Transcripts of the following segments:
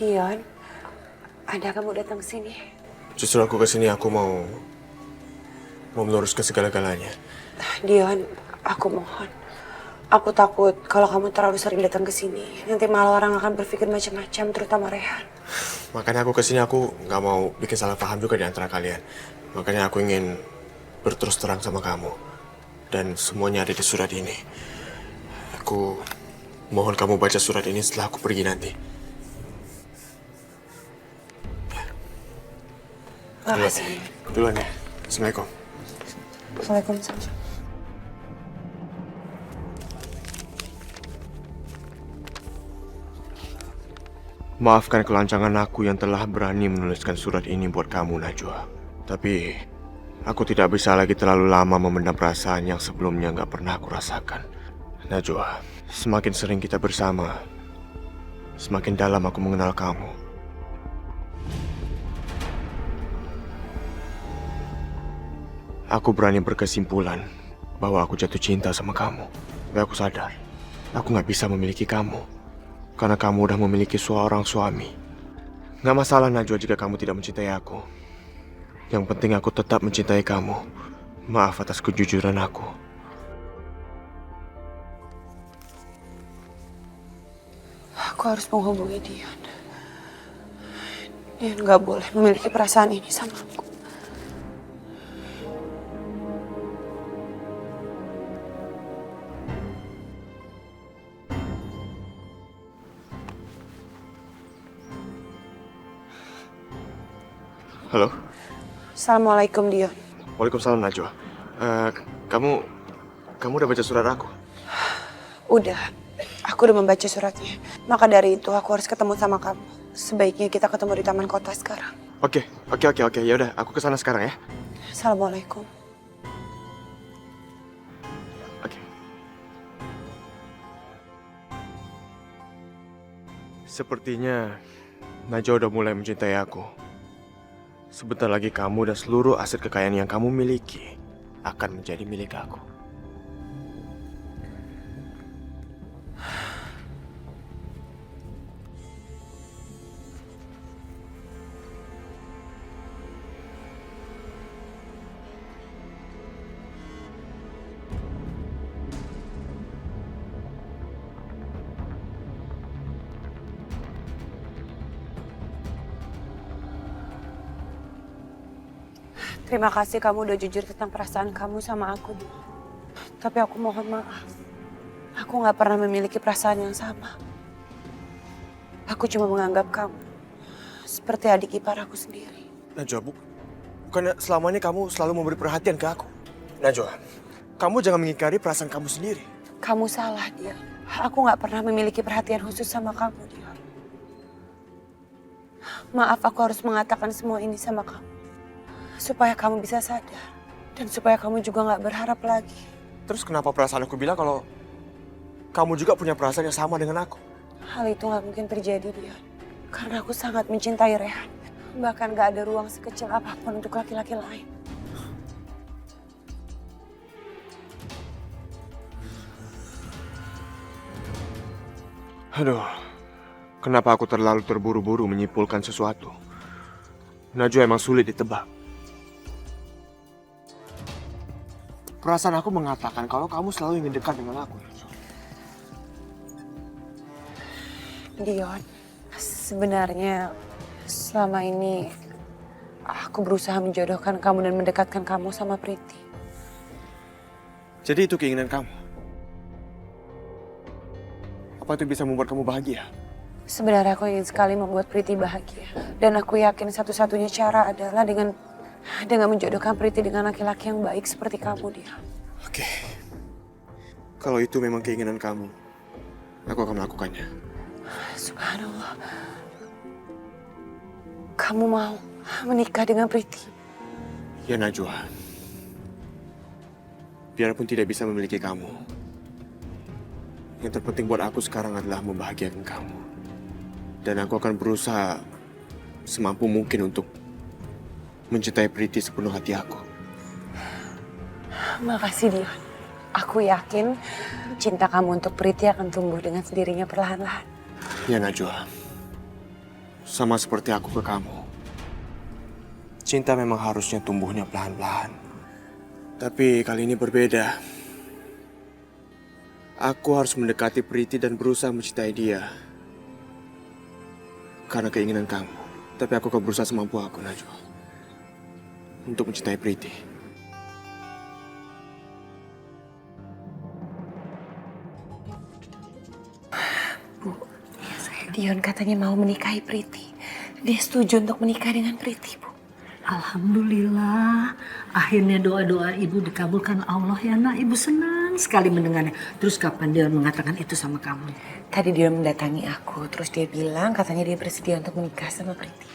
Dion, ada kamu datang ke sini. Justru aku kesini aku mau meluruskan segala-galanya. Dion, aku mohon. Aku takut kalau kamu terlalu sering datang ke sini, nanti malah orang akan berpikir macam-macam, terutama Rehan. Makanya aku kesini aku nggak mau bikin salah paham juga di antara kalian. Makanya aku ingin berterus terang sama kamu. Dan semuanya ada di surat ini. Aku mohon kamu baca surat ini setelah aku pergi nanti. Makasih. Duluan ya. Assalamualaikum. Waalaikumsalam. Maafkan kelancangan aku yang telah berani menuliskan surat ini buat kamu, Najwa. Tapi aku tidak bisa lagi terlalu lama memendam perasaan yang sebelumnya nggak pernah aku rasakan. Najwa, semakin sering kita bersama, semakin dalam aku mengenal kamu. Aku berani berkesimpulan bahwa aku jatuh cinta sama kamu. Tapi aku sadar, aku nggak bisa memiliki kamu. Karena kamu udah memiliki seorang suami. Nggak masalah, Najwa, jika kamu tidak mencintai aku. Yang penting aku tetap mencintai kamu. Maaf atas kejujuran aku. Aku harus menghubungi Dion. Dion gak boleh memiliki perasaan ini sama aku. Halo? Assalamualaikum, Dion. Waalaikumsalam, Najwa. Kamu udah baca surat aku? Udah, aku udah membaca suratnya. Maka dari itu aku harus ketemu sama kamu. Sebaiknya kita ketemu di taman kota sekarang. Oke. Ya udah, aku kesana sekarang ya. Assalamualaikum. Oke. Sepertinya Najwa udah mulai mencintai aku. Sebentar lagi kamu dan seluruh aset kekayaan yang kamu miliki akan menjadi milik aku. Terima kasih kamu udah jujur tentang perasaan kamu sama aku, Dion. Tapi aku mohon maaf. Aku gak pernah memiliki perasaan yang sama. Aku cuma menganggap kamu seperti adik ipar aku sendiri. Najwa, bukannya selama ini kamu selalu memberi perhatian ke aku? Najwa, kamu jangan mengingkari perasaan kamu sendiri. Kamu salah, Dion. Aku gak pernah memiliki perhatian khusus sama kamu, Dion. Maaf, aku harus mengatakan semua ini sama kamu. Supaya kamu bisa sadar. Dan supaya kamu juga gak berharap lagi. Terus kenapa perasaan aku bilang kalau kamu juga punya perasaan yang sama dengan aku? Hal itu gak mungkin terjadi, Dion. Karena aku sangat mencintai Rehan. Bahkan gak ada ruang sekecil apapun untuk laki-laki lain. Aduh, kenapa aku terlalu terburu-buru menyimpulkan sesuatu? Najwa emang sulit ditebak. Perasaan aku mengatakan kalau kamu selalu ingin dekat dengan aku. Dion, sebenarnya selama ini aku berusaha menjodohkan kamu dan mendekatkan kamu sama Priti. Jadi itu keinginan kamu? Apa itu bisa membuat kamu bahagia? Sebenarnya aku ingin sekali membuat Priti bahagia. Dan aku yakin satu-satunya cara adalah dengan menjodohkan Priti dengan laki-laki yang baik seperti kamu, Dion. Oke. Kalau itu memang keinginan kamu, aku akan melakukannya. Subhanallah. Kamu mau menikah dengan Priti? Ya, Najwa. Biarpun tidak bisa memiliki kamu, yang terpenting buat aku sekarang adalah membahagiakan kamu. Dan aku akan berusaha semampu mungkin untuk mencintai Priti sepenuh hati aku. Makasih, Dion. Aku yakin cinta kamu untuk Priti akan tumbuh dengan sendirinya perlahan-lahan. Ya, Najwa. Sama seperti aku ke kamu. Cinta memang harusnya tumbuhnya pelan-pelan. Tapi kali ini berbeda. Aku harus mendekati Priti dan berusaha mencintai dia. Karena keinginan kamu. Tapi aku akan berusaha semampu aku, Najwa. Untuk mencintai Priti. Bu, Dion katanya mau menikahi Priti. Dia setuju untuk menikah dengan Priti, Bu. Alhamdulillah, akhirnya doa-doa ibu dikabulkan Allah ya nak. Ibu senang sekali mendengarnya. Terus kapan dia mengatakan itu sama kamu? Tadi dia mendatangi aku, terus dia bilang katanya dia bersedia untuk menikah sama Priti.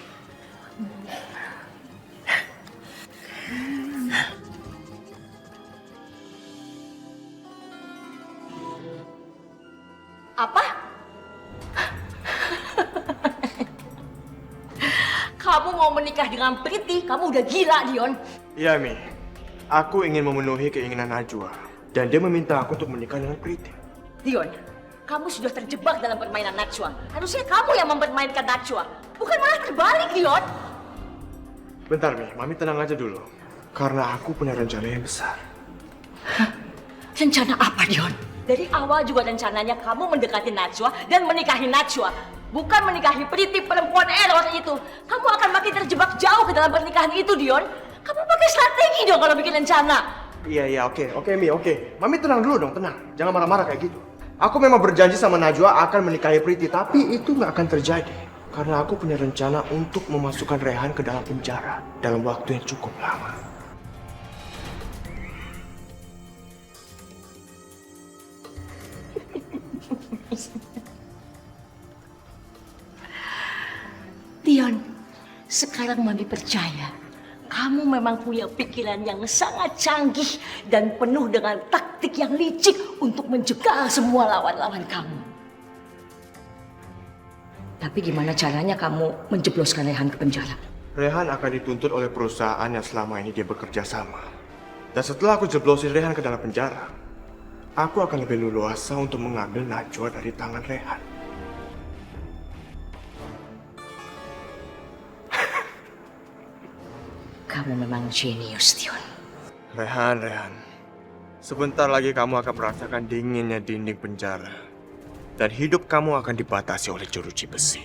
Apa? Kamu mau menikah dengan Priti? Kamu udah gila, Dion. Iya, Mi. Aku ingin memenuhi keinginan Najwa. Dan dia meminta aku untuk menikah dengan Priti. Dion, kamu sudah terjebak dalam permainan Najwa. Harusnya kamu yang mempermainkan Najwa. Bukan malah terbalik, Dion. Bentar, Mi. Mami tenang aja dulu. Karena aku punya rencana yang besar. Rencana apa, Dion? Dari awal juga rencananya kamu mendekati Najwa dan menikahi Najwa. Bukan menikahi Priti perempuan error itu. Kamu akan makin terjebak jauh ke dalam pernikahan itu, Dion. Kamu pakai strategi dong kalau bikin rencana. Iya, oke, Mi, oke. Mami tenang dulu dong, tenang. Jangan marah-marah kayak gitu. Aku memang berjanji sama Najwa akan menikahi Priti, tapi itu nggak akan terjadi. Karena aku punya rencana untuk memasukkan Rehan ke dalam penjara dalam waktu yang cukup lama. Dion, sekarang Mami percaya kamu memang punya pikiran yang sangat canggih dan penuh dengan taktik yang licik untuk menjegal semua lawan-lawan kamu. Tapi gimana caranya kamu menjebloskan Rehan ke penjara? Rehan akan dituntut oleh perusahaan yang selama ini dia bekerja sama. Dan setelah aku jeblosin Rehan ke dalam penjara, aku akan lebih leluasa untuk mengambil Najwa dari tangan Rehan. Kamu memang jenius, Dion. Rehan. Sebentar lagi kamu akan merasakan dinginnya dinding penjara. Dan hidup kamu akan dibatasi oleh jeruji besi.